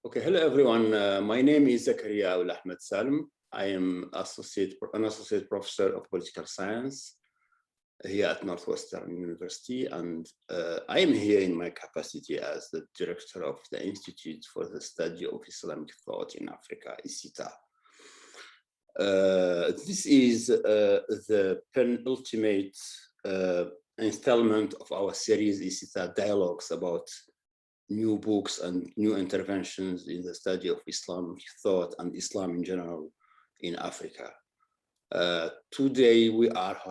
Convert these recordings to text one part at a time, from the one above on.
Okay, hello everyone. My name is Zakaria Ahmed Salem. I am an associate professor of political science here at Northwestern University, and I am here in my capacity as the director of the Institute for the Study of Islamic Thought in Africa, ISITA. This is the penultimate installment of our series ISITA Dialogues about new books and new interventions in the study of Islamic thought and Islam in general in Africa. Today we are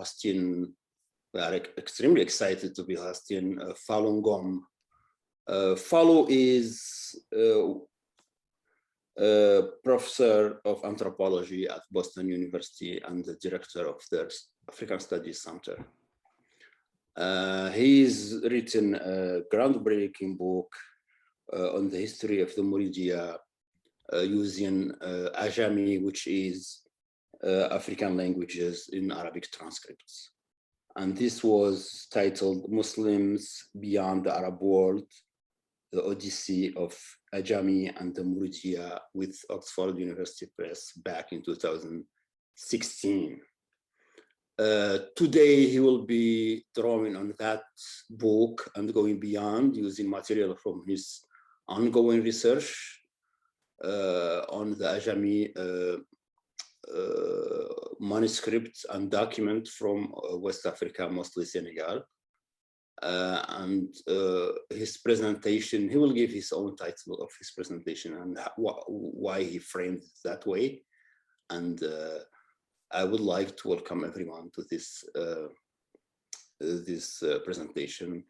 extremely excited to be hosting Fallou Ngom. Fallou is a professor of anthropology at Boston University and the director of their African Studies Center. He's written a groundbreaking book on the history of the Muridia using Ajami, which is African languages in Arabic transcripts. And this was titled Muslims Beyond the Arab World, the Odyssey of Ajami and the Muridia with Oxford University Press back in 2016. Today, he will be drawing on that book and going beyond using material from his ongoing research on the Ajami manuscripts and documents from West Africa, mostly Senegal. And his presentation, he will give his own title of his presentation and why he framed it that way. And I would like to welcome everyone to this presentation.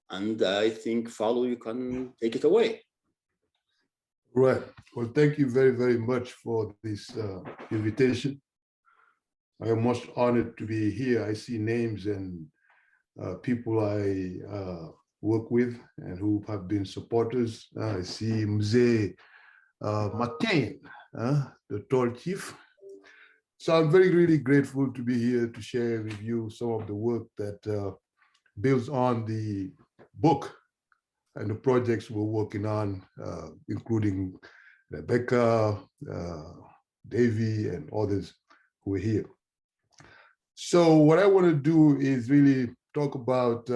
And I think, Fallou, you can take it away. Right. Well, thank you very, very much for this invitation. I am most honored to be here. I see names and people I work with and who have been supporters. I see Mzee McCain, the tall chief. So I'm very, really grateful to be here to share with you some of the work that builds on the book and the projects we're working on, including Rebecca, Davy, and others who are here. So what I want to do is really talk about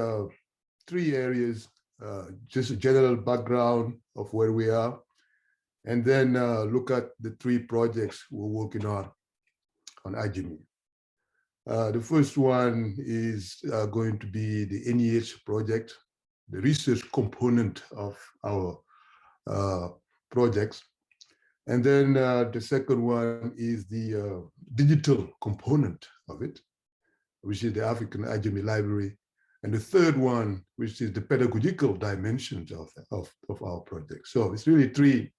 3 areas, just a general background of where we are, and then look at the 3 projects we're working on Ajami. The first one is going to be the NEH project, the research component of our projects. And then the second one is the digital component of it, which is the African Ajami Library. And the third one, which is the pedagogical dimensions of our project. So it's really three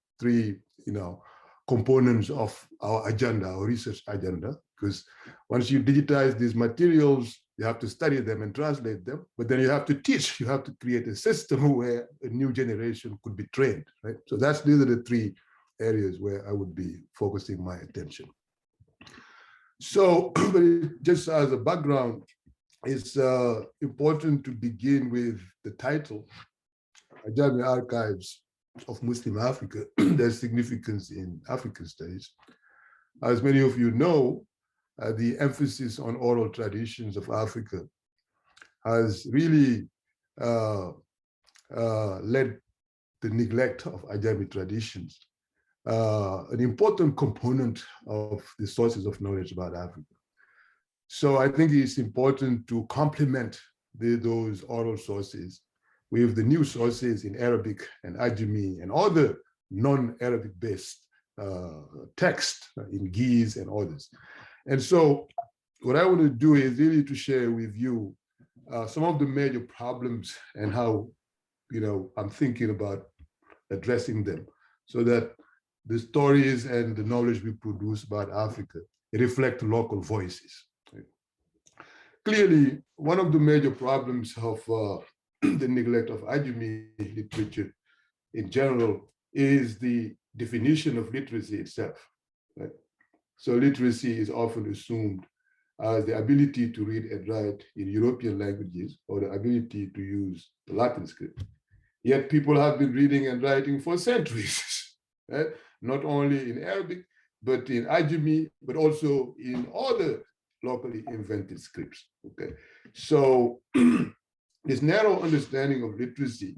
components of our agenda, our research agenda, because once you digitize these materials, you have to study them and translate them, but then you have to teach, you have to create a system where a new generation could be trained, right? So these are the 3 areas where I would be focusing my attention. So just as a background, it's important to begin with the title, Ajami Archives of Muslim Africa, their significance in African studies. As many of you know, the emphasis on oral traditions of Africa has really led the neglect of Ajami traditions, an important component of the sources of knowledge about Africa. So I think it's important to complement those oral sources with the new sources in Arabic and Ajami and other non-Arabic based texts in Ge'ez and others. And so what I want to do is really to share with you some of the major problems and how, I'm thinking about addressing them so that the stories and the knowledge we produce about Africa reflect local voices. Clearly, one of the major problems of the neglect of Ajami literature in general is the definition of literacy itself. Right? So literacy is often assumed as the ability to read and write in European languages or the ability to use the Latin script. Yet people have been reading and writing for centuries. right? Not only in Arabic, but in Ajami, but also in other locally invented scripts, okay? So this narrow understanding of literacy,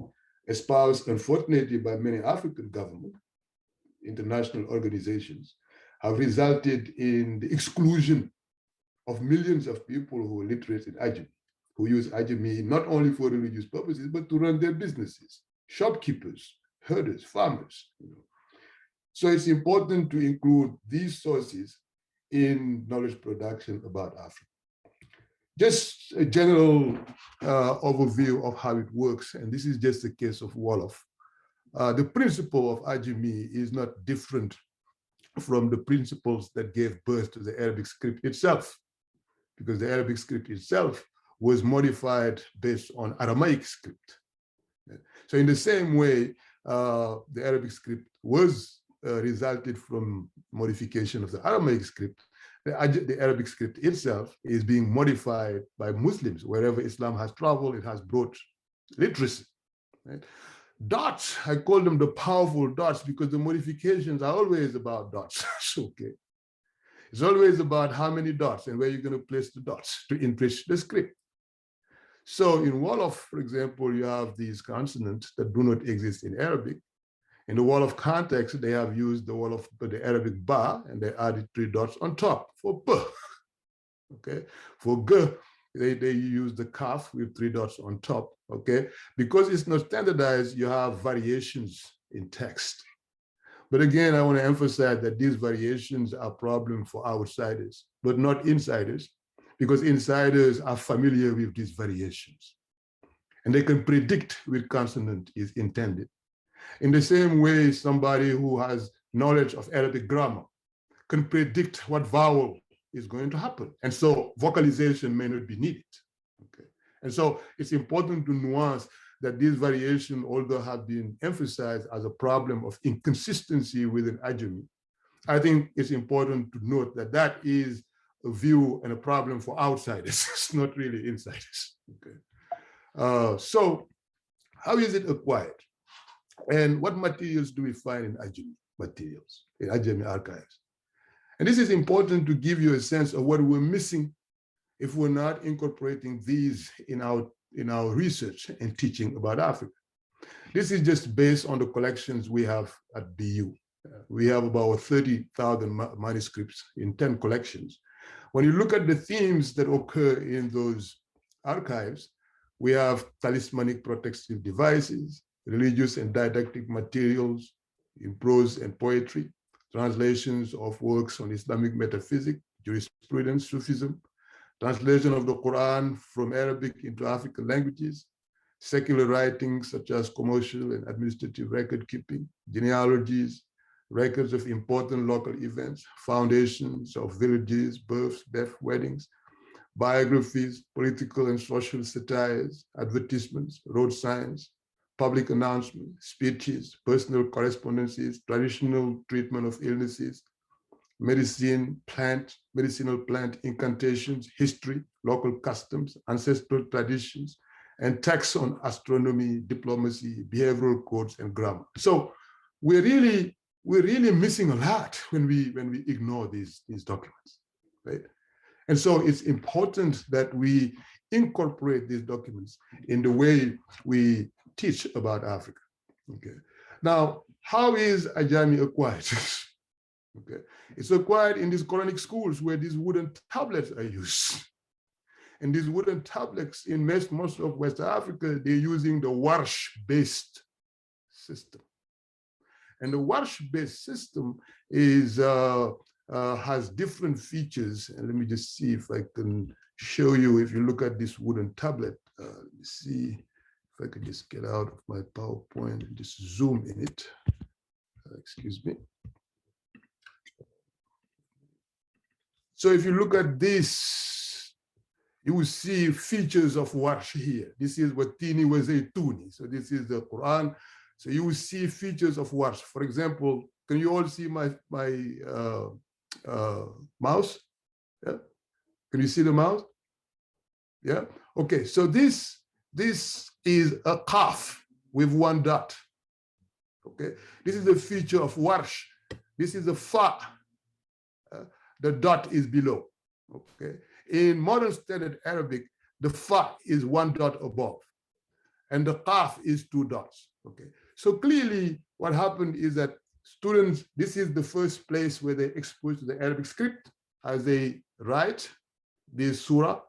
espoused unfortunately by many African governments, international organizations, have resulted in the exclusion of millions of people who are literate in Ajami, who use Ajami not only for religious purposes, but to run their businesses, shopkeepers, herders, farmers. So it's important to include these sources in knowledge production about Africa. Just a general overview of how it works, and this is just a case of Wolof. The principle of Ajami is not different from the principles that gave birth to the Arabic script itself, because the Arabic script itself was modified based on Aramaic script. So in the same way, the Arabic script was resulted from modification of the Aramaic script. The Arabic script itself is being modified by Muslims. Wherever Islam has traveled, it has brought literacy. Right? Dots, I call them the powerful dots because the modifications are always about dots. Okay. It's always about how many dots and where you're going to place the dots to enrich the script. So in Wolof, for example, you have these consonants that do not exist in Arabic. In the Wolof context, they have used the Arabic ba, and they added 3 dots on top for b. Okay, for g, they use the kaf with 3 dots on top. Okay, because it's not standardized, you have variations in text. But again, I want to emphasize that these variations are a problem for outsiders, but not insiders, because insiders are familiar with these variations. And they can predict which consonant is intended. In the same way, somebody who has knowledge of Arabic grammar can predict what vowel is going to happen. And so vocalization may not be needed. Okay. And so it's important to nuance that these variations, although have been emphasized as a problem of inconsistency within Ajami, I think it's important to note that that is a view and a problem for outsiders. It's not really insiders. Okay. So how is it acquired? And what materials do we find in Ajami materials, in Ajami archives? And this is important to give you a sense of what we're missing if we're not incorporating these in our research and teaching about Africa. This is just based on the collections we have at BU. We have about 30,000 manuscripts in 10 collections. When you look at the themes that occur in those archives, we have talismanic protective devices, religious and didactic materials in prose and poetry, translations of works on Islamic metaphysics, jurisprudence, Sufism, translation of the Quran from Arabic into African languages, secular writings such as commercial and administrative record keeping, genealogies, records of important local events, foundations of villages, births, deaths, weddings, biographies, political and social satires, advertisements, road signs, public announcements, speeches, personal correspondences, traditional treatment of illnesses, medicinal plant incantations, history, local customs, ancestral traditions, and texts on astronomy, diplomacy, behavioral codes, and grammar. So we're really missing a lot when we ignore these documents, right? And so it's important that we incorporate these documents in the way we teach about Africa. Okay. Now, how is Ajami acquired? Okay. It's acquired in these Quranic schools where these wooden tablets are used. And these wooden tablets in most of West Africa, they're using the Warsh-based system. And the Warsh-based system is has different features. And let me just see if I can show you. If you look at this wooden tablet, let me see if I could just get out of my PowerPoint and just zoom in it. Excuse me. So if you look at this, you will see features of Warsh here. This is Watini Wazaituni. So this is the Quran. So you will see features of Warsh. For example, can you all see my mouse? Yeah. Can you see the mouse? Yeah. Okay. So this is a kaf with 1 dot. Okay, this is the feature of warsh. This is the fa. The dot is below. Okay, in modern standard Arabic, the fa is one dot above, and the qaf is two dots. Okay, so clearly what happened is that students, this is the first place where they're exposed to the Arabic script as they write this surah,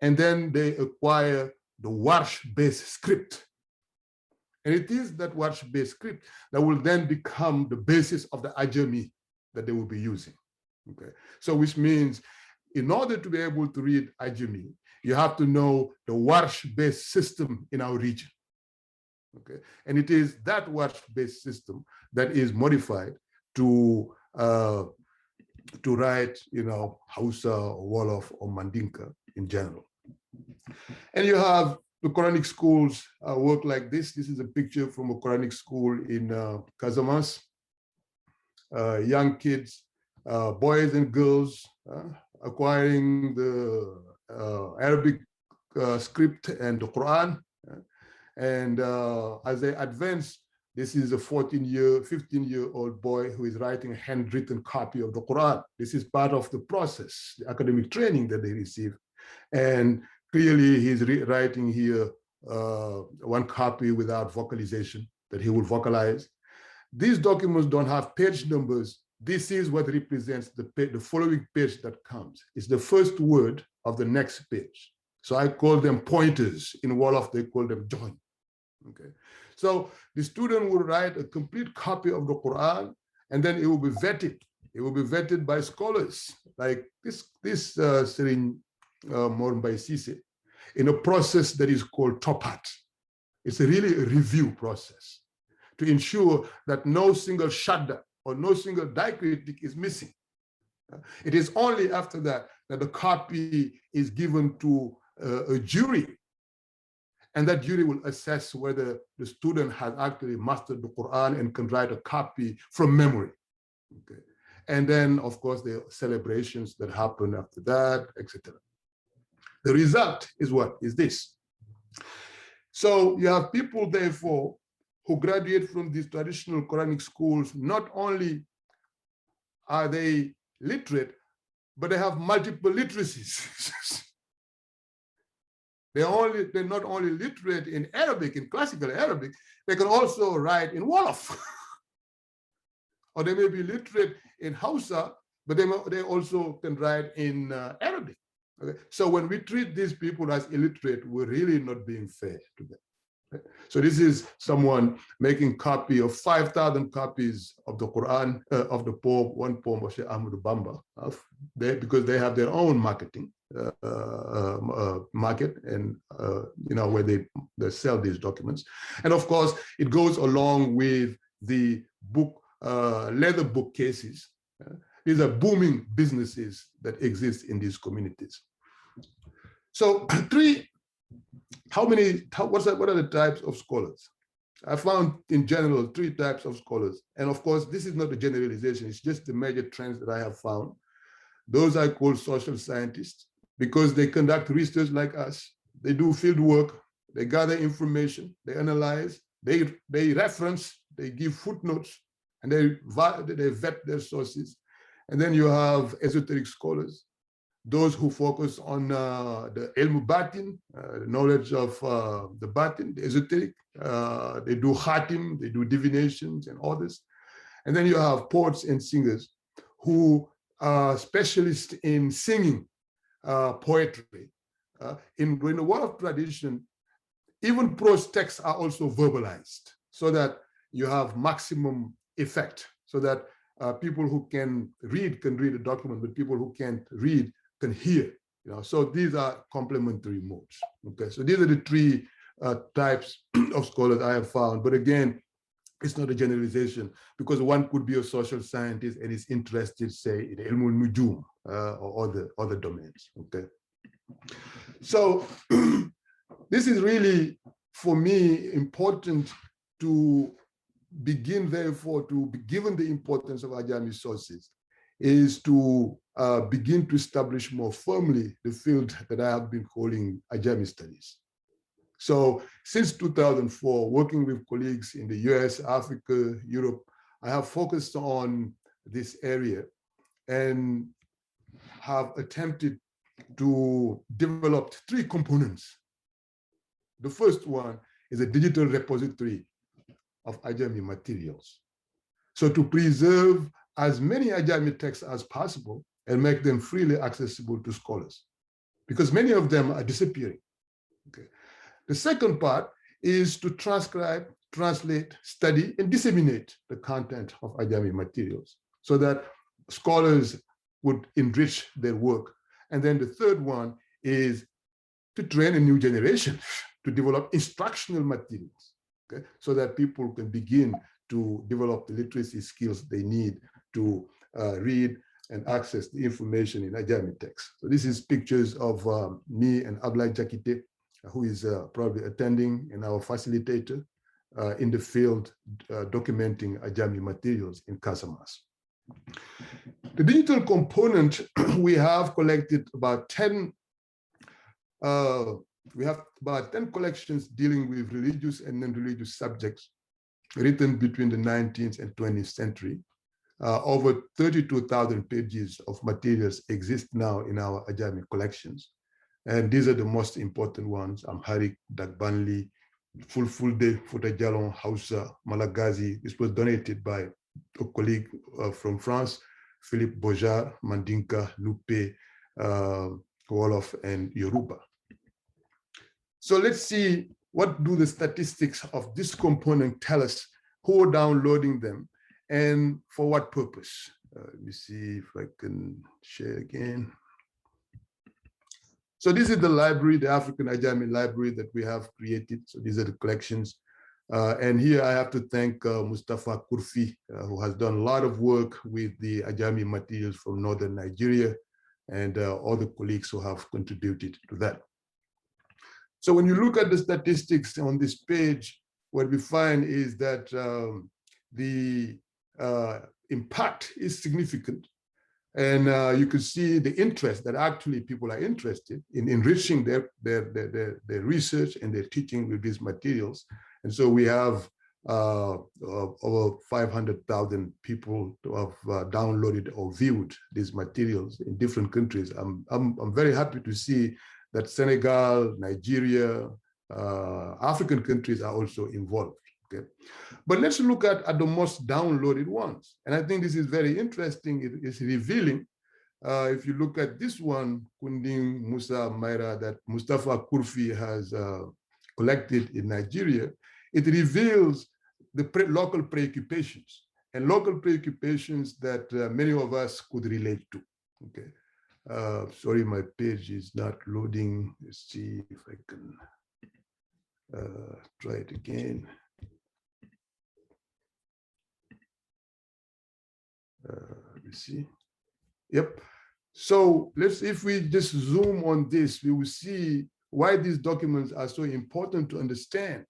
and then they acquire the warsh-based script. And it is that warsh-based script that will then become the basis of the Ajami that they will be using. Okay, so which means in order to be able to read Ajami, you have to know the warsh-based system in our region. Okay, and it is that warsh-based system that is modified to write, Hausa, or Wolof, or Mandinka in general. And you have the Quranic schools work like this. This is a picture from a Quranic school in Casamance. Young kids, boys and girls, acquiring the Arabic script and the Quran. And as they advance, this is a 15-year-old boy who is writing a handwritten copy of the Quran. This is part of the process, the academic training that they receive. And clearly he's writing here one copy without vocalization that he will vocalize. These documents don't have page numbers. This is what represents the following page that comes. It's the first word of the next page. So I call them pointers. In Wolof, they call them join. Okay. So the student will write a complete copy of the Quran, and then it will be vetted. It will be vetted by scholars like this Serigne Mor Mbaye Cissé, in a process that is called topat. It's really a review process to ensure that no single shadda or no single diacritic is missing. It is only after that that the copy is given to a jury, and that jury will assess whether the student has actually mastered the Quran and can write a copy from memory. Okay. And then, of course, the celebrations that happen after that, etc. The result is what? Is this. So you have people, therefore, who graduate from these traditional Quranic schools. Not only are they literate, but they have multiple literacies. They're not only literate in Arabic, in classical Arabic, they can also write in Wolof. Or they may be literate in Hausa, but they also can write in Arabic. Okay? So when we treat these people as illiterate, we're really not being fair to them. Okay? So this is someone making copy of 5,000 copies of the Quran, of the poem, one poem of Sheikh Ahmadu Bamba, because they have their own marketing market, and where they sell these documents. And of course, it goes along with the book, leather bookcases. These are booming businesses that exist in these communities. So what are the types of scholars? I found in general 3 types of scholars. And of course, this is not a generalization, it's just the major trends that I have found. Those I call social scientists, because they conduct research like us. They do field work, they gather information, they analyze, they reference, they give footnotes, and they vet their sources. And then you have esoteric scholars, those who focus on the ilm batin, knowledge of the batin, the esoteric. They do khatim, they do divinations and others. And then you have poets and singers who are specialists in singing poetry. In the world of tradition, even prose texts are also verbalized so that you have maximum effect, so that people who can read a document, but people who can't read can hear. So these are complementary modes. Okay, so these are the 3 types of scholars I have found. But again, it's not a generalization, because one could be a social scientist and is interested, say, in ilmul nujum or other domains. Okay, so this is really, for me, important to begin, therefore, to be given the importance of Ajami sources, is to begin to establish more firmly the field that I have been calling Ajami studies. So since 2004, working with colleagues in the US, Africa, Europe, I have focused on this area and have attempted to develop 3 components. The first one is a digital repository of Ajami materials. So to preserve as many Ajami texts as possible and make them freely accessible to scholars, because many of them are disappearing. Okay. The second part is to transcribe, translate, study, and disseminate the content of Ajami materials so that scholars would enrich their work. And then the third one is to train a new generation to develop instructional materials, okay, so that people can begin to develop the literacy skills they need to read and access the information in Ajami text. So this is pictures of me and Ablai Jakite, who is probably attending, and our facilitator in the field documenting Ajami materials in Casamas. The digital component, we have collected about 10 collections dealing with religious and non-religious subjects written between the 19th and 20th century. Over 32,000 pages of materials exist now in our Ajami collections. And these are the most important ones: Amharic, Dagbanli, Fulfulde, Futajalon, Hausa, Malagasy. This was donated by a colleague from France, Philippe Bojar, Mandinka, Lupe, Wolof, and Yoruba. So let's see, what do the statistics of this component tell us? Who are downloading them and for what purpose? Let me see if I can share again. So this is the library, the African Ajami library that we have created. So these are the collections. And here I have to thank Mustafa Kurfi, who has done a lot of work with the Ajami materials from Northern Nigeria, and all the colleagues who have contributed to that. So when you look at the statistics on this page, what we find is that the impact is significant. And you can see the interest that actually people are interested in enriching their research and their teaching with these materials. And so we have over 500,000 people who have downloaded or viewed these materials in different countries. I'm very happy to see that Senegal, Nigeria, African countries are also involved. Okay, but let's look at the most downloaded ones. And I think this is very interesting. It is revealing. If you look at this one, Kunding Musa Maira, that Mustafa Kurfi has collected in Nigeria, it reveals the local preoccupations and local preoccupations that many of us could relate to. Okay, sorry, my page is not loading. Let's see if I can try it again. Let's see. Yep. So if we just zoom on this, we will see why these documents are so important to understand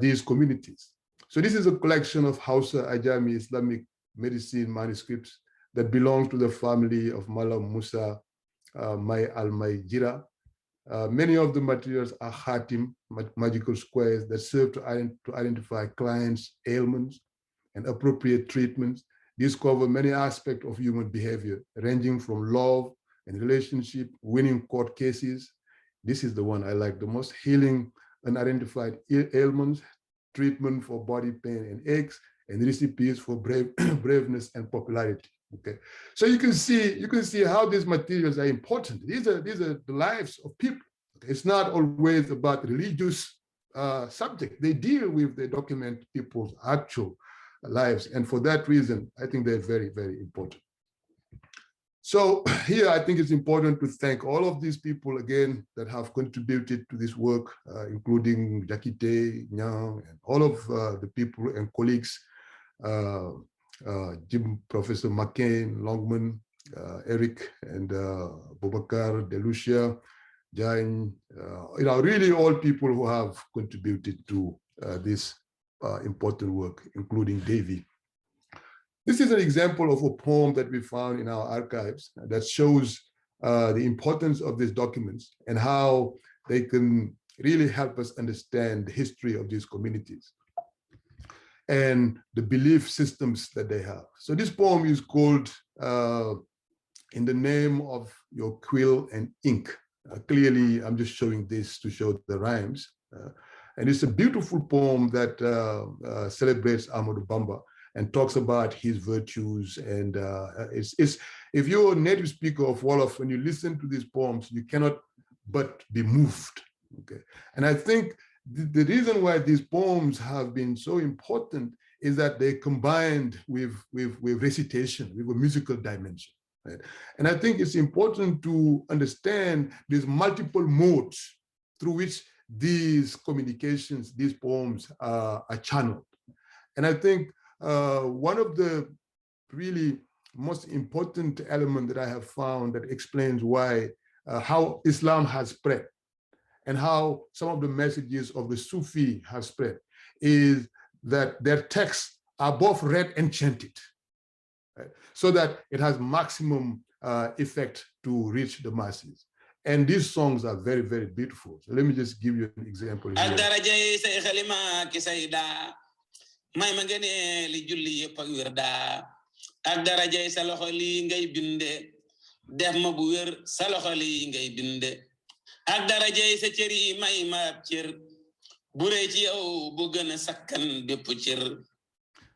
these communities. So this is a collection of Hausa Ajami Islamic medicine manuscripts that belong to the family of Malam Musa Mai Al-Maijira. Many of the materials are khatim, magical squares that serve to identify clients' ailments and appropriate treatments. These cover many aspects of human behavior, ranging from love and relationship, winning court cases. This is the one I like the most: healing unidentified ailments, treatment for body pain and aches, and recipes for braveness and popularity. Okay, so you can see how these materials are important. These are the lives of people. Okay? It's not always about religious subject. They document people's actual lives, and for that reason, I think they're very, very important. So here, I think it's important to thank all of these people again that have contributed to this work, including Jakite, Nyang, and all of the people and colleagues, Jim, Professor McCain, Longman, Eric, and Bobakar, Delucia, Jain, really all people who have contributed to this important work, including Davy. This is an example of a poem that we found in our archives that shows the importance of these documents and how they can really help us understand the history of these communities and the belief systems that they have. So this poem is called In the Name of Your Quill and Ink. Clearly, I'm just showing this to show the rhymes. And it's a beautiful poem that celebrates Amadou Bamba and talks about his virtues. And if you're a native speaker of Wolof, when you listen to these poems, you cannot but be moved. Okay, and I think the reason why these poems have been so important is that they combined with recitation, with a musical dimension. Right? And I think it's important to understand these multiple modes through which these communications, these poems are channeled. And I think one of the really most important element that I have found that explains why, how Islam has spread and how some of the messages of the Sufi have spread is that their texts are both read and chanted, right? So that it has maximum effect to reach the masses. And these songs are very, very beautiful. So let me just give you an example here.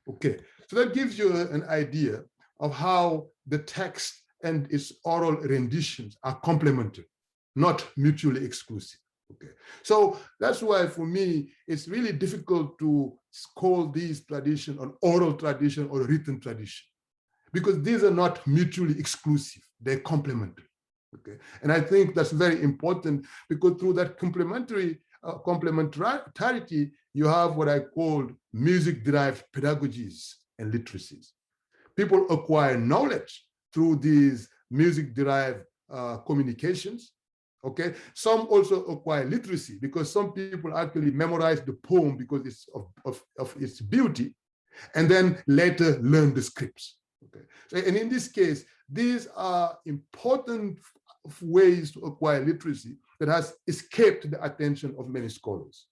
Okay, so that gives you an idea of how the text and its oral renditions are complementary, not mutually exclusive. Okay, so that's why for me, it's really difficult to call these tradition an oral tradition or a written tradition, because these are not mutually exclusive, they're complementary. Okay, and I think that's very important because through that complementarity, you have what I call music-derived pedagogies and literacies. People acquire knowledge through these music-derived communications. Okay, some also acquire literacy because some people actually memorize the poem because of its beauty, and then later learn the scripts. Okay, so, and in this case, these are important ways to acquire literacy that has escaped the attention of many scholars.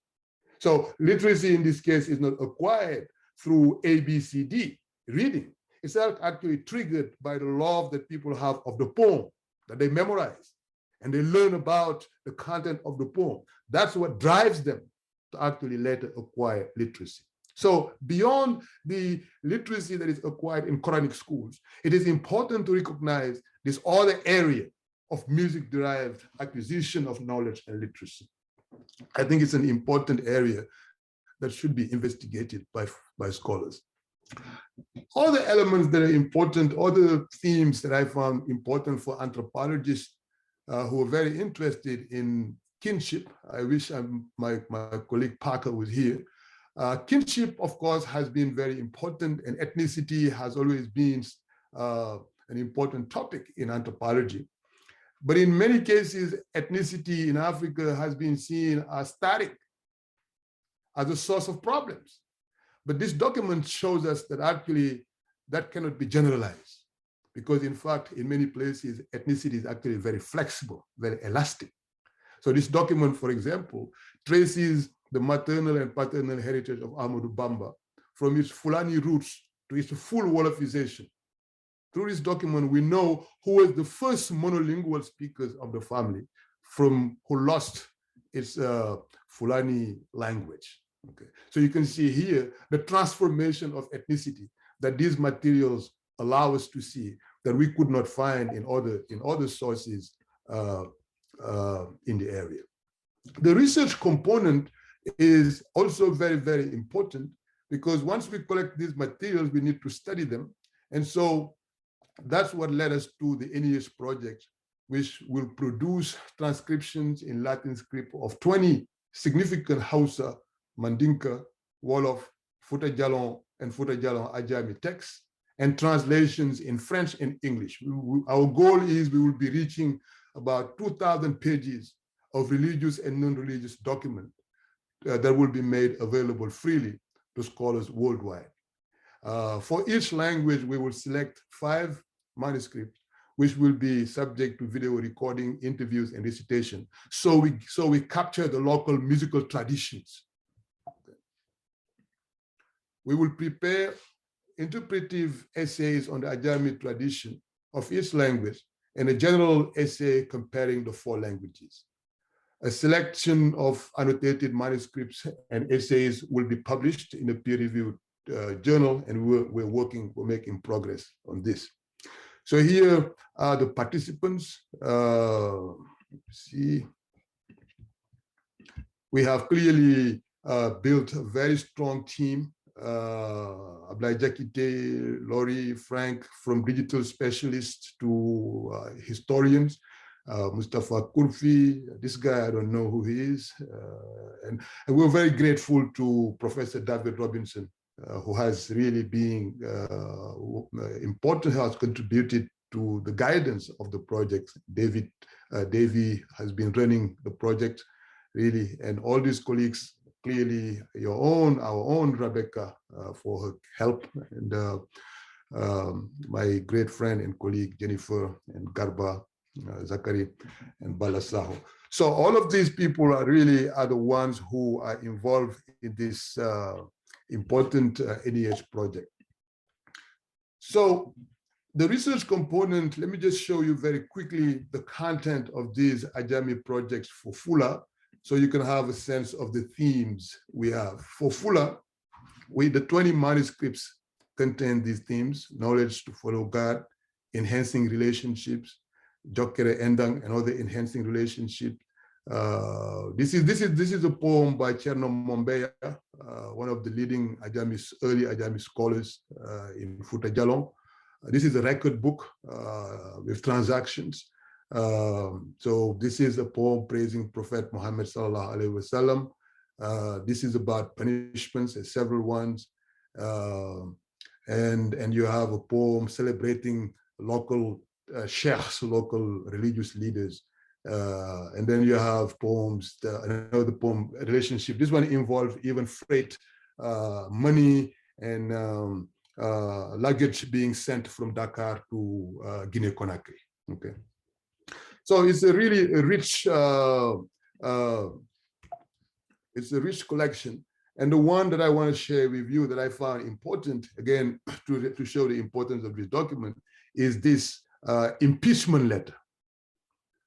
So literacy in this case is not acquired through ABCD reading. It's actually triggered by the love that people have of the poem that they memorize, and they learn about the content of the poem. That's what drives them to actually later acquire literacy. So beyond the literacy that is acquired in Quranic schools, it is important to recognize this other area of music-derived acquisition of knowledge and literacy. I think it's an important area that should be investigated by scholars. Other elements that are important, other themes that I found important for anthropologists who are very interested in kinship. I wish my colleague Parker was here. Kinship, of course, has been very important, and ethnicity has always been an important topic in anthropology. But in many cases, ethnicity in Africa has been seen as static, as a source of problems. But this document shows us that actually that cannot be generalized, because in fact, in many places, ethnicity is actually very flexible, very elastic. So this document, for example, traces the maternal and paternal heritage of Amadou Bamba from its Fulani roots to its full Wolofization. Through this document, we know who was the first monolingual speakers of the family who lost its Fulani language. Okay. So you can see here the transformation of ethnicity that these materials allow us to see that we could not find in other sources in the area. The research component is also very, very important, because once we collect these materials, we need to study them. And so that's what led us to the NES project, which will produce transcriptions in Latin script of 20 significant Hausa, Mandinka, Wolof, Fouta Djallon, and Fouta Djallon Ajami texts, and translations in French and English. Our goal is we will be reaching about 2,000 pages of religious and non-religious document that will be made available freely to scholars worldwide. For each language, we will select 5 manuscripts, which will be subject to video recording, interviews, and recitation. So we capture the local musical traditions. We will prepare interpretive essays on the Ajami tradition of each language and a general essay comparing the 4 languages. A selection of annotated manuscripts and essays will be published in a peer-reviewed journal, and we're making progress on this. So here are the participants. See, we have clearly built a very strong team. Ablai Jakite, Laurie, Frank, from digital specialists to historians. Mustafa Kurfi, this guy, I don't know who he is. And we're very grateful to Professor David Robinson, who has really been important, has contributed to the guidance of the project. Davy has been running the project, really, and all these colleagues, clearly our own Rebecca for her help, and my great friend and colleague Jennifer and Garba, Zakari and Balasaho. So all of these people are the ones who are involved in this important NEH project. So the research component, let me just show you very quickly the content of these Ajami projects for Fula, so you can have a sense of the themes we have. For Fula, the 20 manuscripts contain these themes: knowledge to follow God, enhancing relationships, Jokere Endang, and other enhancing relationships. This is a poem by Cherno Mombeya, one of the leading early Ajami scholars in Futa Jalon. This is a record book with transactions. So this is a poem praising Prophet Muhammad sallallahu alaihi wasallam. This is about punishments, and several ones. And you have a poem celebrating local sheikhs, local religious leaders. And then you have poems, another poem, relationship. This one involves even freight, money, and luggage being sent from Dakar to Guinea-Conakry. Okay, so it's a really rich, it's a rich collection. And the one that I want to share with you that I found important, again, to show the importance of this document, is this impeachment letter.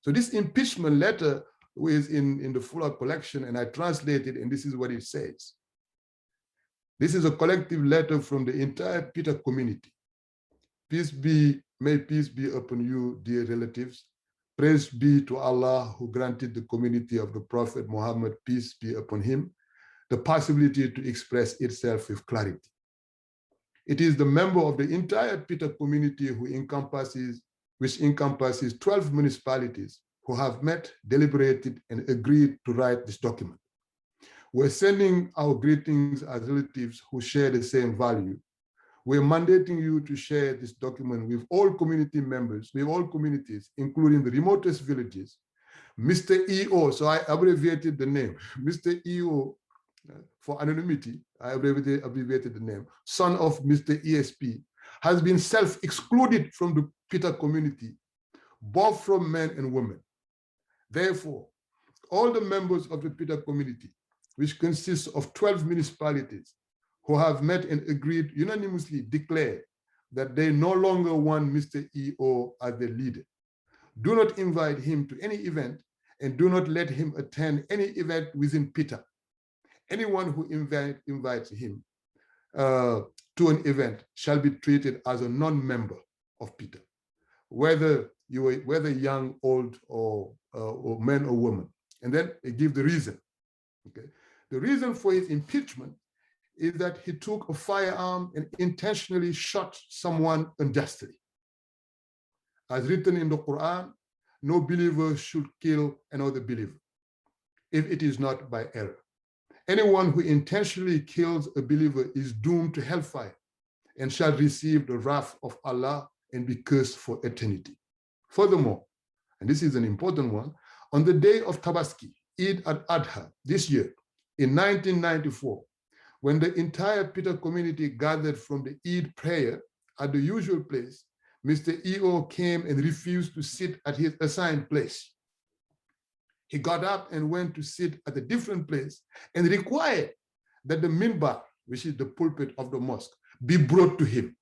So this impeachment letter is in the Fuller collection, and I translated, and this is what it says. This is a collective letter from the entire Peter community. May peace be upon you, dear relatives. Praise be to Allah who granted the community of the Prophet Muhammad, peace be upon him, the possibility to express itself with clarity. It is the member of the entire Peter community which encompasses 12 municipalities who have met, deliberated, and agreed to write this document. We're sending our greetings as relatives who share the same value. We're mandating you to share this document with all community members, with all communities, including the remotest villages. Mr. EO, so I abbreviated the name, Mr. EO, for anonymity, I abbreviated the name, son of Mr. ESP, has been self-excluded from the Peter community, both from men and women. Therefore, all the members of the Peter community, which consists of 12 municipalities, who have met and agreed unanimously declare that they no longer want Mr. EO as their leader. Do not invite him to any event, and do not let him attend any event within Peter. Anyone who invites him to an event shall be treated as a non-member of Peter, whether young, old, or man or woman. And then they give the reason. Okay, the reason for his impeachment is that he took a firearm and intentionally shot someone unjustly. As written in the Quran, no believer should kill another believer if it is not by error. Anyone who intentionally kills a believer is doomed to hellfire and shall receive the wrath of Allah and be cursed for eternity. Furthermore, and this is an important one, on the day of Tabaski, Eid al-Adha, this year, in 1994, when the entire Peter community gathered from the Eid prayer at the usual place, Mr. EO came and refused to sit at his assigned place. He got up and went to sit at a different place and required that the minbar, which is the pulpit of the mosque, be brought to him.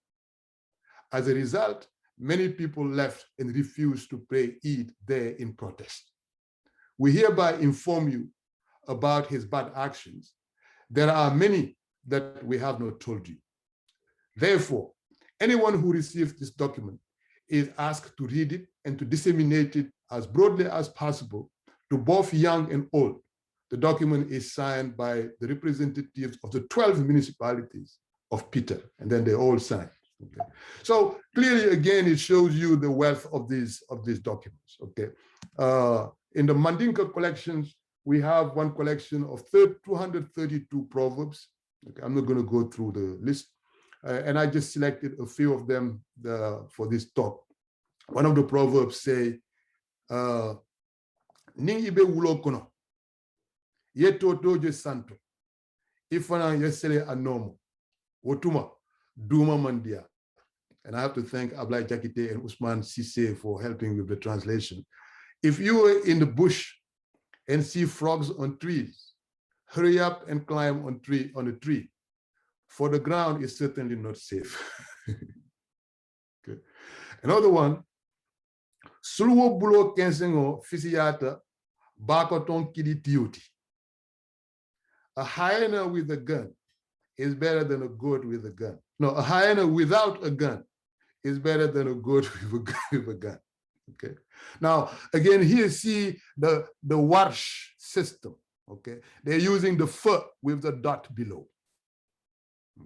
As a result, many people left and refused to pray Eid there in protest. We hereby inform you about his bad actions. There are many that we have not told you. Therefore, anyone who receives this document is asked to read it and to disseminate it as broadly as possible to both young and old. The document is signed by the representatives of the 12 municipalities of Peter, and then they all sign. Okay. So clearly, again, it shows you the wealth of these documents. Okay. In the Mandinka collections, we have one collection of 232 proverbs. Okay. I'm not going to go through the list, and I just selected a few of them for this talk. One of the proverbs say, "Ning ibe wulo kono, yeto toje santo, ifana yesele anomo, wotuma duma mandia." And I have to thank Ablai Jakite and Usman Sise for helping with the translation. If you are in the bush and see frogs on trees, hurry up and climb on a tree, for the ground is certainly not safe. Okay. Another one, Sulwo bulo kensengo fisiata bakoton kidi tiuti. A hyena with a gun is better than a goat with a gun. No, a hyena without a gun is better than a goat with a gun. Okay. Now, again, here see the warsh system. Okay. They're using the fa with the dot below.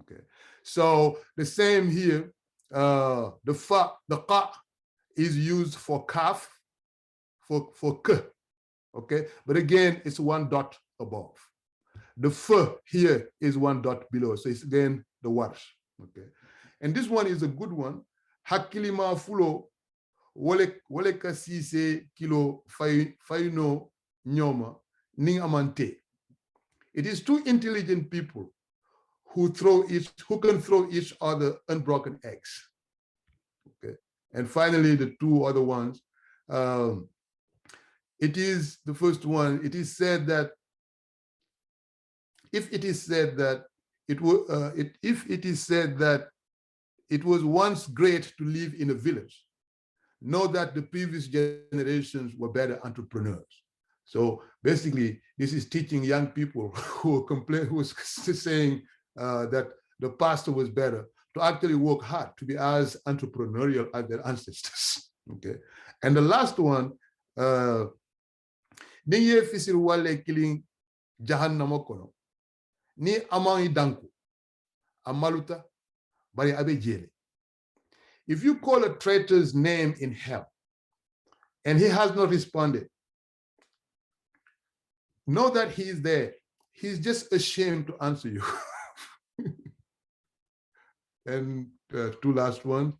Okay. So the same here, the fa, the qa is used for kaf, for k. Okay. But again, it's one dot above. The fa here is one dot below. So it's again the warsh. Okay. And this one is a good one. Hakilima fulo wole kasise kilo faino nyoma ning amante. It is two intelligent people who can throw each other unbroken eggs. Okay. And finally, the two other ones. It is the first one. It is said that if it is said that it was once great to live in a village, know that the previous generations were better entrepreneurs. So basically, this is teaching young people who are saying that the past was better to actually work hard, to be as entrepreneurial as their ancestors. Okay. And the last one, Niye fisir wale killing Jahannamakono, ni amang danku, amaluta, bari abe jele. If you call a traitor's name in hell and he has not responded, know that he is there. He's just ashamed to answer you. And two last ones.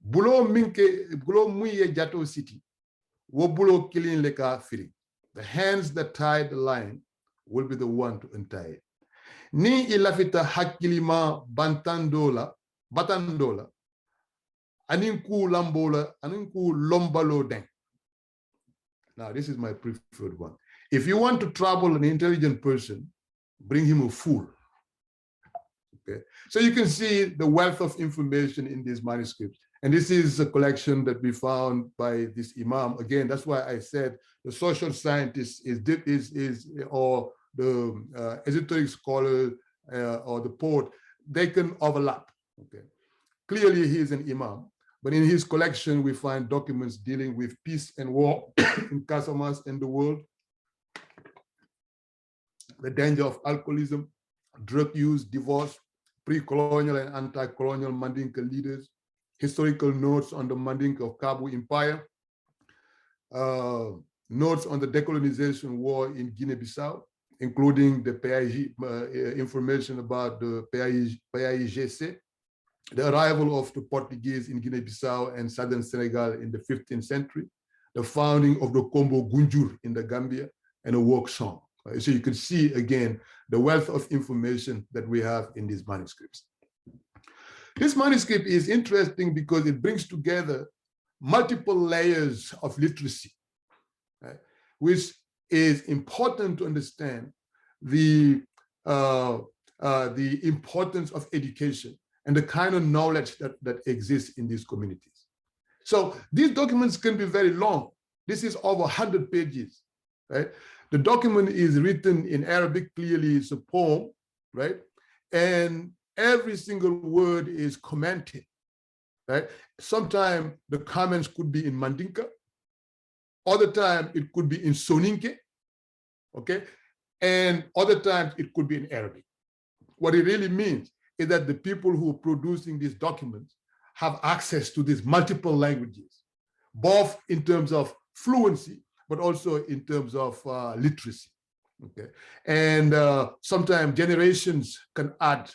Bulo muye jato city, wo bulo killing leka firi. The hands that tied the lion will be the one to untie it. Ni ilafita hakilima batandola, aninku lambola, aninku lombalo deng. Now, this is my preferred one. If you want to trouble an intelligent person, bring him a fool. Okay. So you can see the wealth of information in these manuscripts. And this is a collection that we found by this Imam. Again, that's why I said the social scientist or the esoteric scholar or the poet, they can overlap. Okay. Clearly, he is an Imam. But in his collection, we find documents dealing with peace and war in Casamas and the world, the danger of alcoholism, drug use, divorce, pre-colonial and anti-colonial Mandinka leaders, historical notes on the Mandinka of Kabu Empire, notes on the decolonization war in Guinea-Bissau, including the information about the PAIGC, the arrival of the Portuguese in Guinea-Bissau and southern Senegal in the 15th century, the founding of the Kombo Gunjur in the Gambia, and a work song. So you can see, again, the wealth of information that we have in these manuscripts. this manuscript is interesting because it brings together multiple layers of literacy, right, which is important to understand the importance of education and the kind of knowledge that exists in these communities. So these documents can be very long. This is over 100 pages, right? The document is written in Arabic, clearly it's a poem, right? And every single word is commented, right? Sometimes the comments could be in Mandinka, other times it could be in Soninke, okay? And other times it could be in Arabic. What it really means is that the people who are producing these documents have access to these multiple languages, both in terms of fluency, but also in terms of literacy, okay? And sometimes generations can add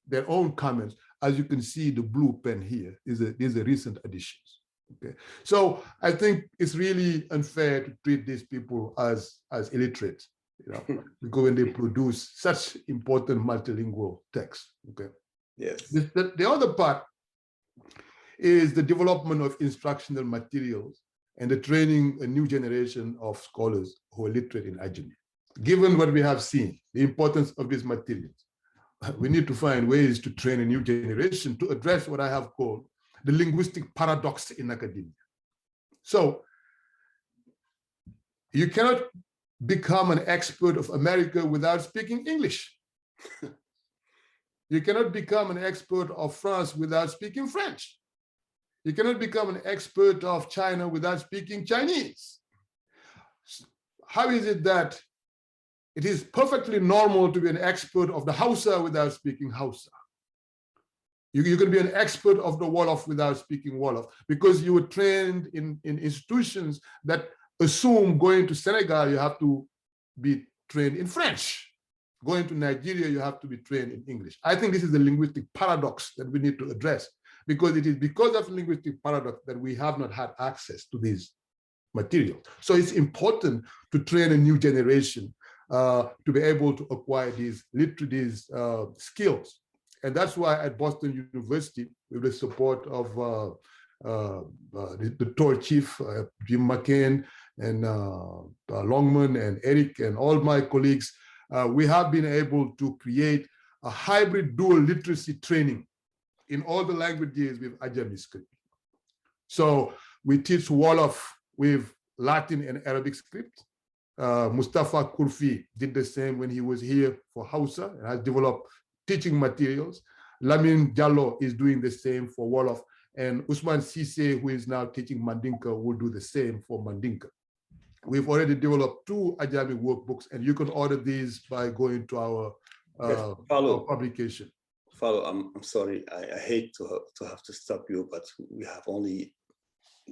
their own comments. As you can see, the blue pen here is a recent additions, okay? So I think it's really unfair to treat these people as illiterate, you know, because when they produce such important multilingual texts, okay? Yes. The other part is the development of instructional materials and the training a new generation of scholars who are literate in Ajami. Given what we have seen, the importance of these materials, we need to find ways to train a new generation to address what I have called the linguistic paradox in academia. So you cannot become an expert of America without speaking English. You cannot become an expert of France without speaking French. You cannot become an expert of China without speaking Chinese. How is it that it is perfectly normal to be an expert of the Hausa without speaking Hausa? You can be an expert of the Wolof without speaking Wolof because you were trained in institutions that assume going to Senegal, you have to be trained in French. Going to Nigeria, you have to be trained in English. I think this is the linguistic paradox that we need to address, because it is because of linguistic paradox that we have not had access to these materials. So it's important to train a new generation to be able to acquire these skills. And that's why at Boston University, with the support of the tour chief, Jim McCain, and Longman and Eric and all my colleagues, we have been able to create a hybrid dual literacy training in all the languages with Ajami script. So we teach Wolof with Latin and Arabic script. Mustafa Kurfi did the same when he was here for Hausa and has developed teaching materials. Lamin Jallo is doing the same for Wolof, and Usman Sise, who is now teaching Mandinka, will do the same for Mandinka. We've already developed 2 Ajami workbooks, and you can order these by going to our, our publication. Fallou, I'm sorry, I hate to have to stop you, but we have only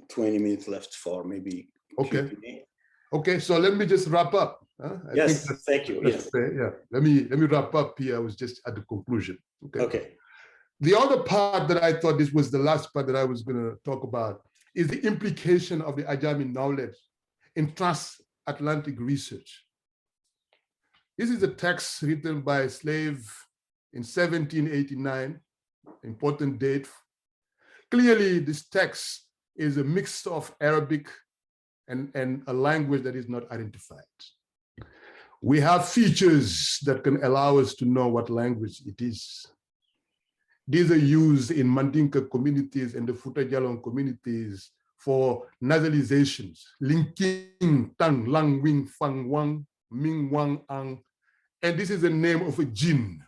20 minutes left for maybe okay. Q&A. Okay, so let me just wrap up. Yes, thank you. Yes. Yeah, let me wrap up here. I was just at the conclusion. Okay. Okay. The other part that I thought this was the last part that I was going to talk about is the implication of the Ajami knowledge in transatlantic research. This is a text written by a slave in 1789, important date. Clearly, this text is a mix of Arabic and a language that is not identified. We have features that can allow us to know what language it is. These are used in Mandinka communities and the Futajalon communities for nasalizations, linking, tang, lang, wing, fang, wang, ming, wang, ang, and this is the name of a jinn.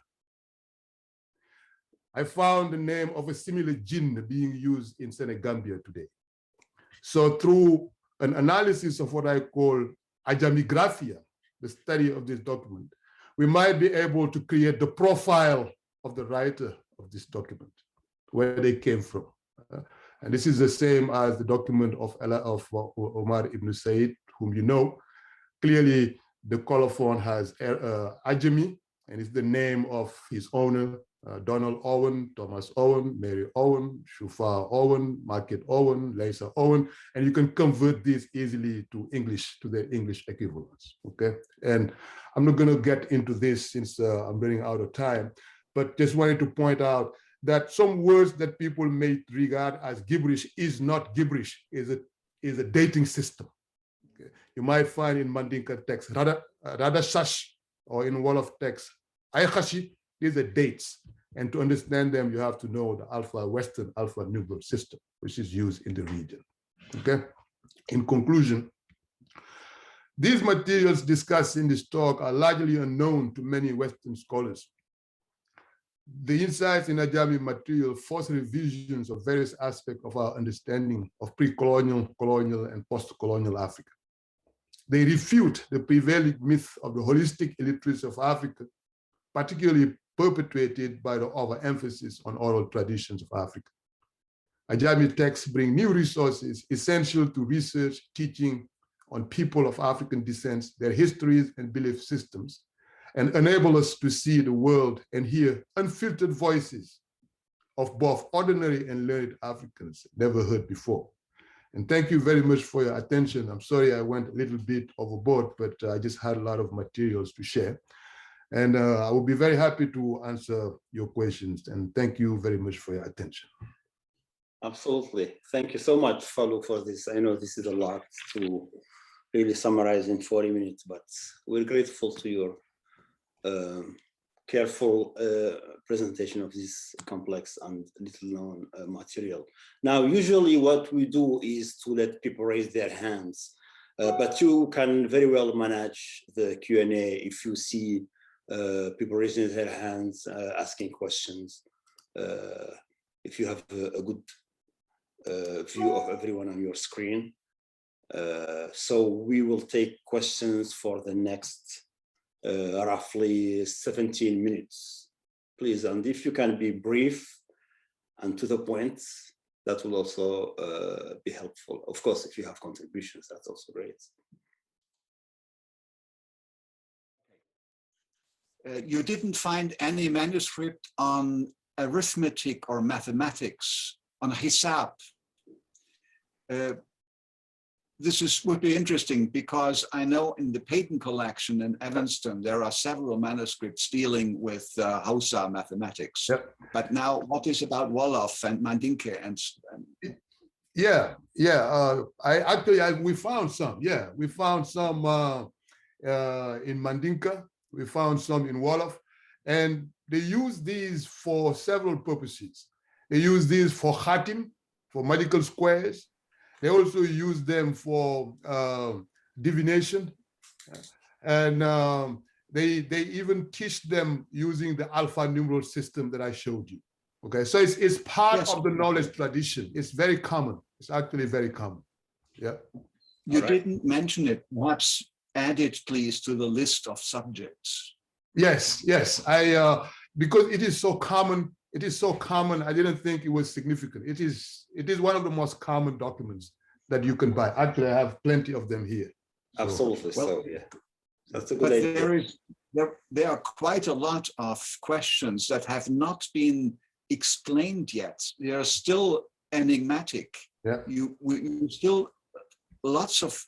I found the name of a similar jinn being used in Senegambia today. So through an analysis of what I call Ajamigraphia, the study of this document, we might be able to create the profile of the writer of this document, where they came from. And this is the same as the document of Omar ibn Said, whom you know. Clearly, the colophon has Ajami, and it's the name of his owner, Donald Owen, Thomas Owen, Mary Owen, Shufa Owen, Market Owen, Lisa Owen, and you can convert these easily to English, to their English equivalents, okay? And I'm not gonna get into this since I'm running out of time, but just wanted to point out that some words that people may regard as gibberish is not gibberish, is a dating system. Okay. You might find in Mandinka text, Rada Sash, or in Wolof text, Aykashi, these are dates. And to understand them, you have to know the Western alpha numeral system, which is used in the region. Okay. In conclusion, these materials discussed in this talk are largely unknown to many Western scholars. The insights in Ajami material force revisions of various aspects of our understanding of pre-colonial, colonial, and post-colonial Africa. They refute the prevailing myth of the holistic illiteracy of Africa, particularly perpetuated by the overemphasis on oral traditions of Africa. Ajami texts bring new resources essential to research, teaching on people of African descent, their histories and belief systems, and enable us to see the world and hear unfiltered voices of both ordinary and learned Africans never heard before. And thank you very much for your attention. I'm sorry I went a little bit overboard, but I just had a lot of materials to share. And I will be very happy to answer your questions. And thank you very much for your attention. Absolutely. Thank you so much, Fallou, for this. I know this is a lot to really summarize in 40 minutes, but we're grateful to your careful presentation of this complex and little known material. Now, usually what we do is to let people raise their hands, but you can very well manage the Q&A if you see people raising their hands, asking questions. If you have a good view of everyone on your screen. So we will take questions for the next roughly 17 minutes, please. And if you can be brief and to the point, that will also be helpful. Of course, if you have contributions, that's also great. You didn't find any manuscript on arithmetic or mathematics, on hisab. This would be interesting because I know in the Peyton collection in Evanston, there are several manuscripts dealing with Hausa mathematics. Yep. But now what is about Wolof and Mandinka and we found some. Yeah, we found some in Mandinka. We found some in Wolof, and they use these for several purposes. They use these for khatim, for medical squares. They also use them for divination, and they even teach them using the alpha numeral system that I showed you. Okay, so it's part of the knowledge tradition. It's very common. It's actually very common. Yeah. You didn't mention it. Perhaps add it, please, to the list of subjects. Yes, yes. Because it is so common. It is so common. I didn't think it was significant. It is one of the most common documents that you can buy. Actually, I have plenty of them here. So. Absolutely. Well, so yeah, that's a good idea. There are quite a lot of questions that have not been explained yet. They are still enigmatic. Yeah. You still lots of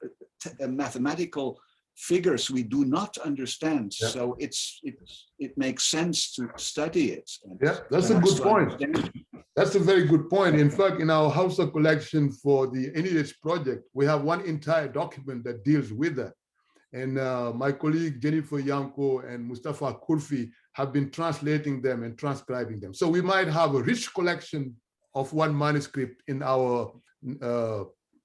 mathematical figures we do not understand. Yeah. So it makes sense to study it. Yeah, that's a good point. That's a very good point. In fact, in our Hausa collection for the NEH project, we have one entire document that deals with that. And my colleague Jennifer Yanko and Mustafa Kurfi have been translating them and transcribing them. So we might have a rich collection of one manuscript in our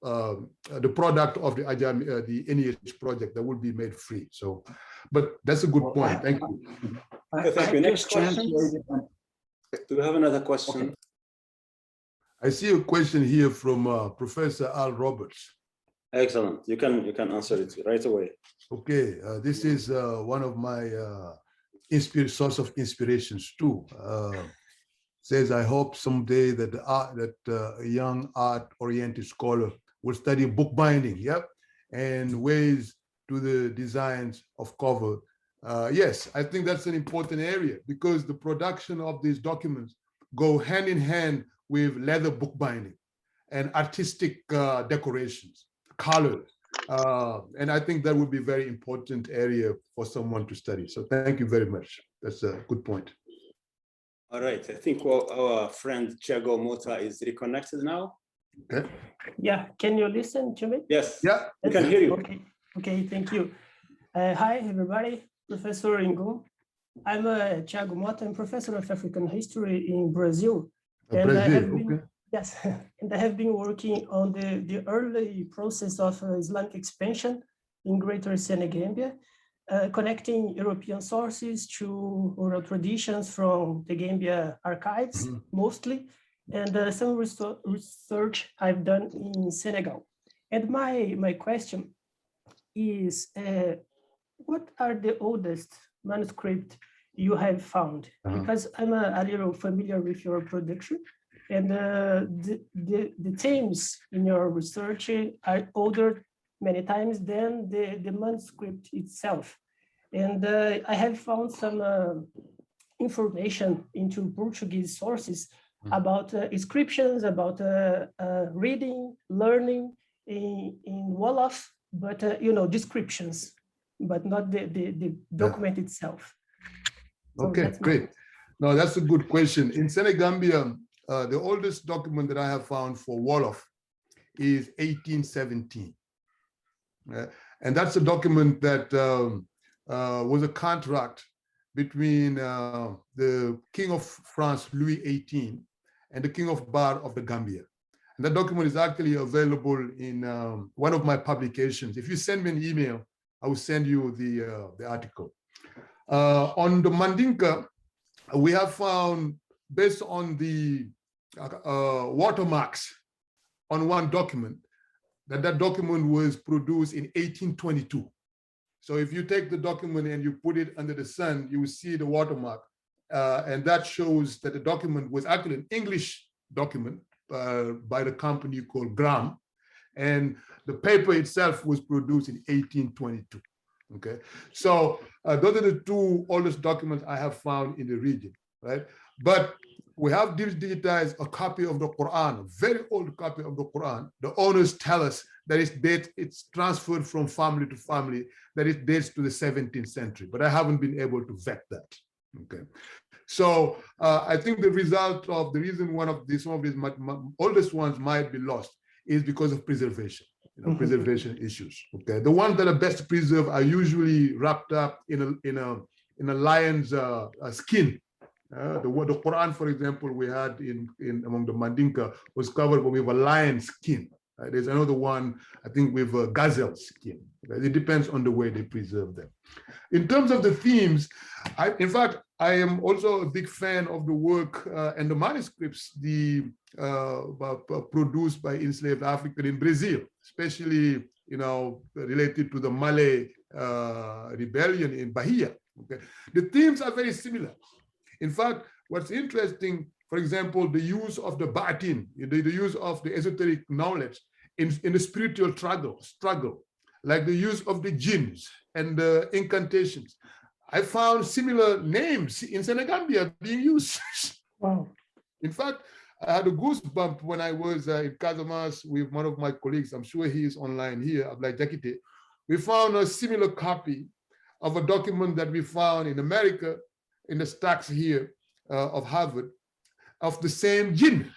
the product of the Ajami, the NEH project that will be made free. So, but that's a good point. Thank you. Thank you. Next question. Do we have another question? Okay. I see a question here from Professor Al Roberts. Excellent. You can answer it right away. Okay. This is one of my source of inspirations too. Says, I hope someday that a young art-oriented scholar will study bookbinding, yep, and ways to the designs of cover. Yes, I think that's an important area because the production of these documents go hand in hand with leather bookbinding and artistic decorations, colors. And I think that would be a very important area for someone to study. So thank you very much. That's a good point. All right, I think our friend Thiago Mota is reconnected now. Okay. Yeah, can you listen to me? Yes, Yeah, we can hear you. Okay, thank you. Hi, everybody, Professor Ngom. I'm Thiago Mota, I'm professor of African history in Brazil. And I have been, yes, and I have been working on the early process of Islamic expansion in Greater Senegambia, connecting European sources to oral traditions from the Gambia archives, mostly, and some research I've done in Senegal. And my question is, what are the oldest manuscript you have found? Because I'm a little familiar with your production, and the themes in your research are older many times than the manuscript itself. And I have found some information into Portuguese sources about inscriptions, about reading, learning in Wolof, but descriptions, but not the document itself. So okay, great. No, that's a good question. In Senegambia, the oldest document that I have found for Wolof is 1817. And that's a document that was a contract between the King of France, Louis XVIII, and the King of Bar of the Gambia. And that document is actually available in one of my publications. If you send me an email, I will send you the article. On the Mandinka, we have found, based on the watermarks on one document, that document was produced in 1822. So if you take the document and you put it under the sun, you will see the watermark. And that shows that the document was actually an English document by the company called Graham. And the paper itself was produced in 1822. Okay, so those are the two oldest documents I have found in the region, right? But we have digitized a copy of the Quran, a very old copy of the Quran. The owners tell us that it's transferred from family to family, that it dates to the 17th century, but I haven't been able to vet that. Okay, so I think the result of the reason some of these oldest ones might be lost is because of preservation. Preservation issues. Okay, the ones that are best preserved are usually wrapped up in a lion's skin. The Quran, for example, we had in among the Mandinka was covered with a lion's skin. There's another one, I think, with a gazelle skin. It depends on the way they preserve them. In terms of the themes, in fact, I am also a big fan of the work and the manuscripts produced by enslaved Africans in Brazil, especially related to the Malay rebellion in Bahia. Okay, the themes are very similar. In fact, what's interesting, for example, the use of the batin, the use of the esoteric knowledge in the spiritual struggle, like the use of the jinns and the incantations. I found similar names in Senegambia being used. Wow. In fact, I had a goosebump when I was in Casamance with one of my colleagues. I'm sure he is online here, Ablaye Jakite. We found a similar copy of a document that we found in America, in the stacks here of Harvard, of the same jinn.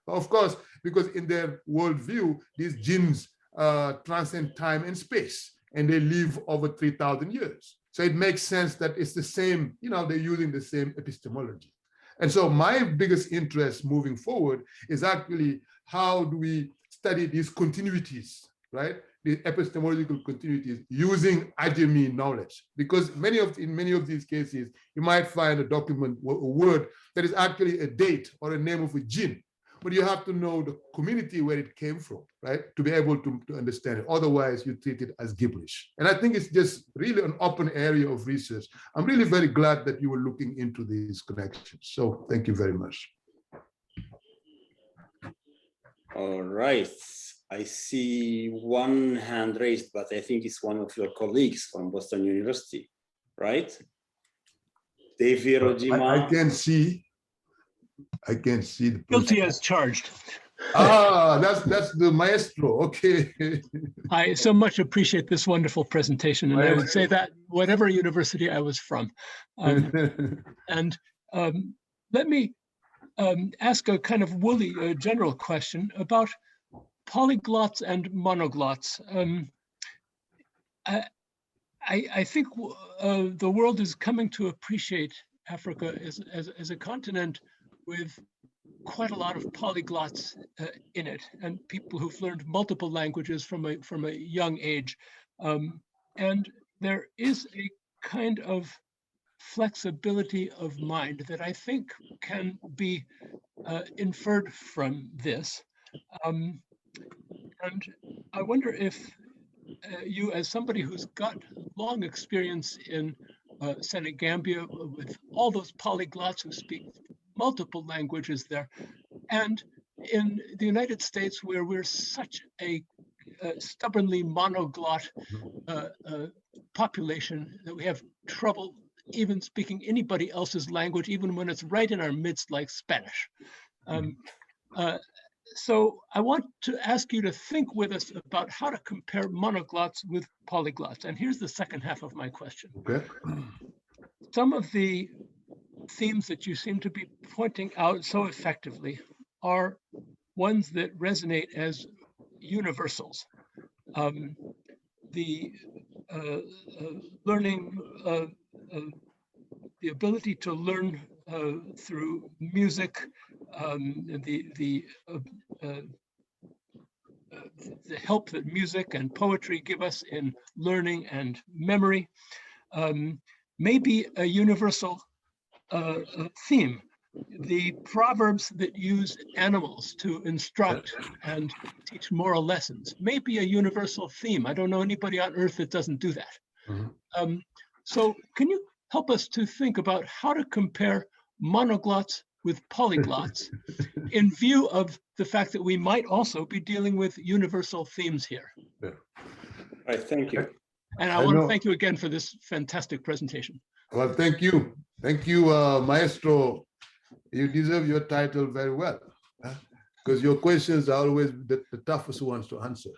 Of course, because in their worldview, these jinns transcend time and space, and they live over 3,000 years. So it makes sense that it's the same, they're using the same epistemology. And so my biggest interest moving forward is actually how do we study these continuities, right? The epistemological continuities using Ajami knowledge, because in many of these cases, you might find a document, a word that is actually a date or a name of a jinn, but you have to know the community where it came from, right? To be able to understand it. Otherwise, you treat it as gibberish. And I think it's just really an open area of research. I'm really very glad that you were looking into these connections. So thank you very much. All right. I see one hand raised, but I think it's one of your colleagues from Boston University, right? David Ojima. I can't see the person. Guilty as charged. That's the maestro. Okay. I so much appreciate this wonderful presentation, and I would say that whatever university I was from, and Let me ask a kind of woolly general question about polyglots and monoglots. I think the world is coming to appreciate Africa as a continent with quite a lot of polyglots in it, and people who've learned multiple languages from a young age. And there is a kind of flexibility of mind that I think can be inferred from this. And I wonder if you, as somebody who's got long experience in Senegambia with all those polyglots who speak multiple languages there, and in the United States where we're such a stubbornly monoglot population that we have trouble even speaking anybody else's language, even when it's right in our midst, like Spanish. So I want to ask you to think with us about how to compare monoglots with polyglots. And here's the second half of my question. Okay. Some of the themes that you seem to be pointing out so effectively are ones that resonate as universals. The learning, the ability to learn through music, the help that music and poetry give us in learning and memory, may be a universal theme. The proverbs that use animals to instruct and teach moral lessons may be a universal theme. I don't know anybody on earth that doesn't do that. So can you help us to think about how to compare monoglots with polyglots in view of the fact that we might also be dealing with universal themes here? All right, thank you. And I want to thank you again for this fantastic presentation. Well, thank you. Thank you, Maestro. You deserve your title very well, because your questions are always the toughest ones to answer.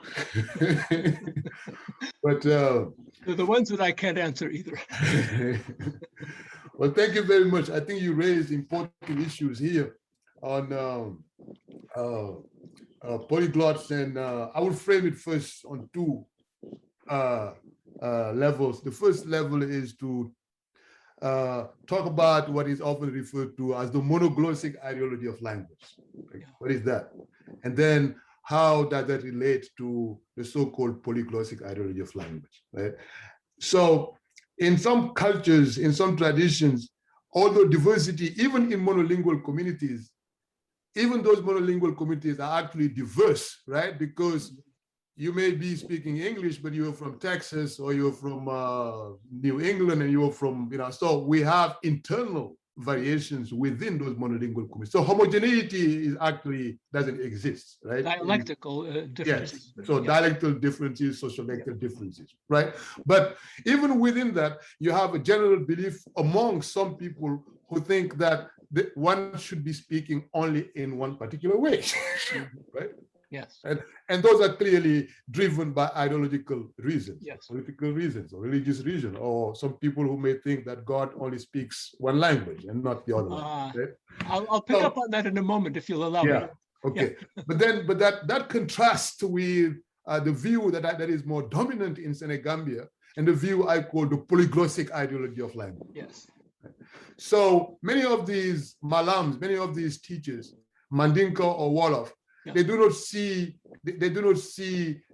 But they're the ones that I can't answer either. Well, thank you very much. I think you raised important issues here on polyglots, and I will frame it first on two levels. The first level is to talk about what is often referred to as the monoglossic ideology of language. Like, what is that? And then how does that relate to the so-called polyglossic ideology of language, right? So in some cultures, in some traditions, although diversity, even in monolingual communities, even those monolingual communities are actually diverse, right? Because you may be speaking English, but you're from Texas, or you're from New England, and you're from, so we have internal variations within those monolingual communities. So homogeneity is actually doesn't exist, right? Dialectical differences. Yes. So dialectal differences, sociolectal differences, right? But even within that, you have a general belief among some people who think that one should be speaking only in one particular way, right? Yes. And those are clearly driven by ideological reasons, yes. Political reasons, or religious reasons, or some people who may think that God only speaks one language and not the other language. Right? I'll pick up on that in a moment if you'll allow me. Okay. Yeah. But that contrasts with the view that is more dominant in Senegambia, and the view I call the polyglossic ideology of language. Yes. So many of these malams, many of these teachers, Mandinka or Wolof, they do not see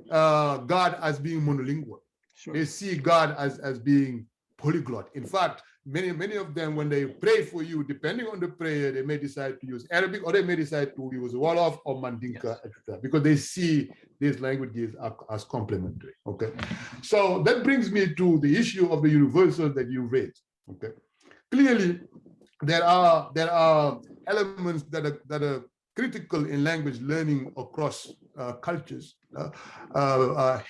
God as being monolingual. Sure. They see God as being polyglot. In fact, many of them, when they pray for you, depending on the prayer, they may decide to use Arabic, or they may decide to use Wolof or Mandinka, etc., because they see these languages as complementary. Okay, so that brings me to the issue of the universals that you raised. Okay, clearly there are elements that are critical in language learning across cultures.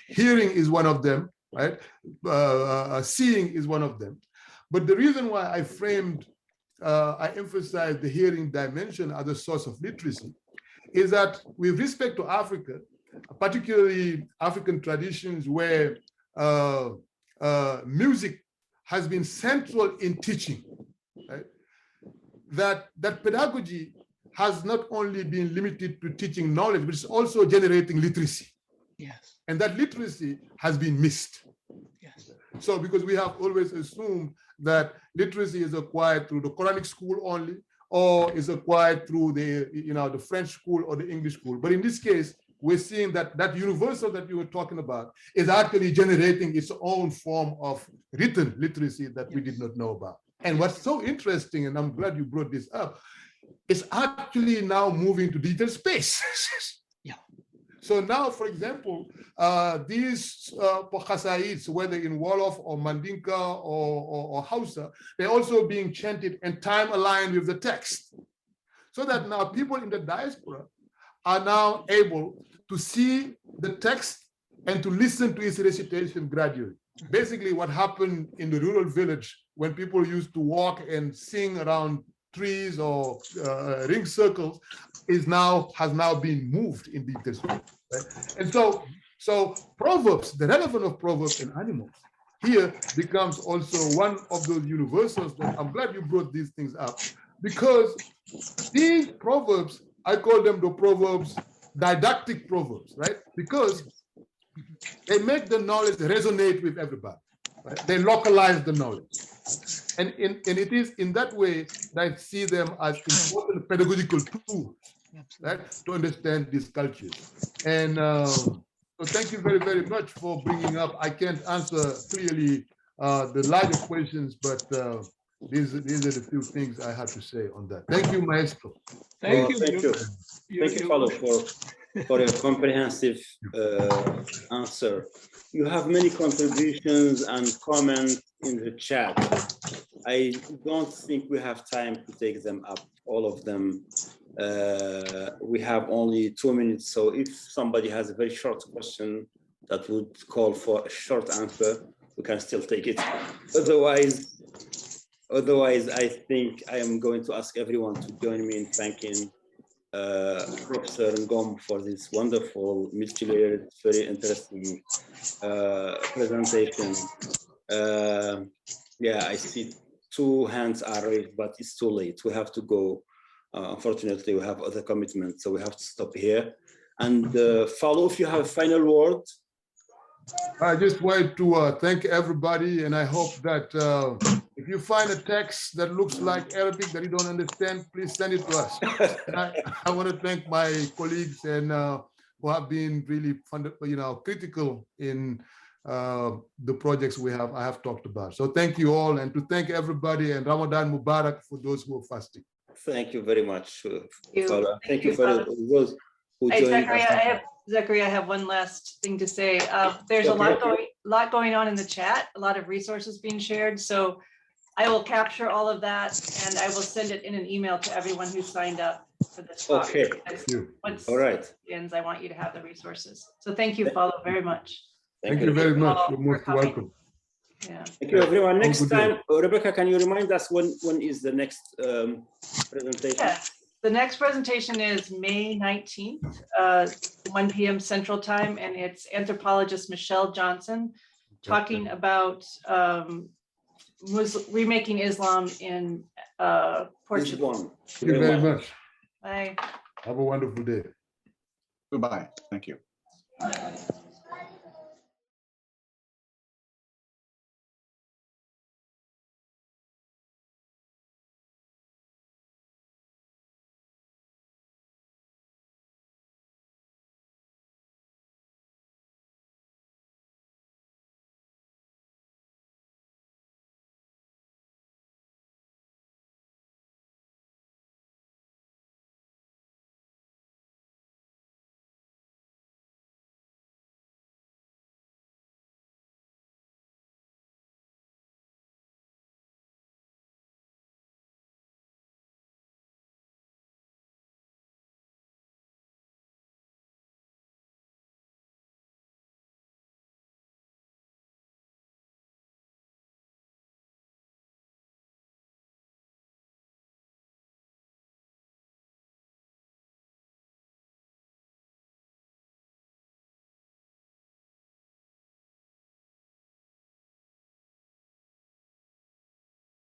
Hearing is one of them, right? Seeing is one of them. But the reason why I emphasize the hearing dimension as a source of literacy is that with respect to Africa, particularly African traditions where music has been central in teaching, right? that pedagogy has not only been limited to teaching knowledge, but it's also generating literacy. Yes. And that literacy has been missed. Yes. So because we have always assumed that literacy is acquired through the Quranic school only, or is acquired through the, the French school or the English school. But in this case, we're seeing that that universal that you were talking about is actually generating its own form of written literacy that we did not know about. And what's so interesting, and I'm glad you brought this up, is actually now moving to digital space. Yeah. So now, for example, these Qasaids, whether in Wolof or Mandinka or Hausa, they're also being chanted and time aligned with the text. So that now people in the diaspora are now able to see the text and to listen to its recitation gradually. Basically, what happened in the rural village when people used to walk and sing around trees or ring circles has now been moved in digital space. Right? And so Proverbs, the relevance of Proverbs and animals here becomes also one of those universals that I'm glad you brought these things up, because these Proverbs, I call them the Proverbs, didactic Proverbs, right? Because they make the knowledge resonate with everybody. Right? They localize the knowledge. And it is in that way that I see them as important pedagogical tools, right, to understand these cultures. And so thank you very, very much for bringing up. I can't answer clearly the larger questions, but these are the few things I had to say on that. Thank you, Maestro. Thank you. Thank you. Thank you, Fallou, for a comprehensive answer. You have many contributions and comments in the chat. I don't think we have time to take them up, all of them. We have only 2 minutes, so if somebody has a very short question that would call for a short answer, we can still take it. Otherwise, I think I am going to ask everyone to join me in thanking Professor Ngom for this wonderful, multi-layered, very interesting presentation. Yeah, I see 2 hands are raised, but it's too late. We have to go. Unfortunately, we have other commitments, so we have to stop here. And Fallou, if you have a final word. I just wanted to thank everybody, and I hope that if you find a text that looks like Arabic that you don't understand, please send it to us. I want to thank my colleagues and who have been really critical in the projects I have talked about. So thank you all, and to thank everybody, and Ramadan Mubarak for those who are fasting. Thank you very much. Thank you for those who joined us. Zachary, I have one last thing to say. There's a lot going on in the chat, a lot of resources being shared. So I will capture all of that and I will send it in an email to everyone who signed up for this talk. Okay. Once all right. it ends, I want you to have the resources. So thank you, Fallou, very much. Thank you very much. You're most welcome. Yeah. Thank you, everyone. Next time, Rebecca, can you remind us when is the next presentation? Yes. The next presentation is May 19th, 1 p.m. Central Time, and it's anthropologist Michelle Johnson talking about remaking Islam in Portugal. Thank you very much. Bye. Have a wonderful day. Goodbye. Thank you.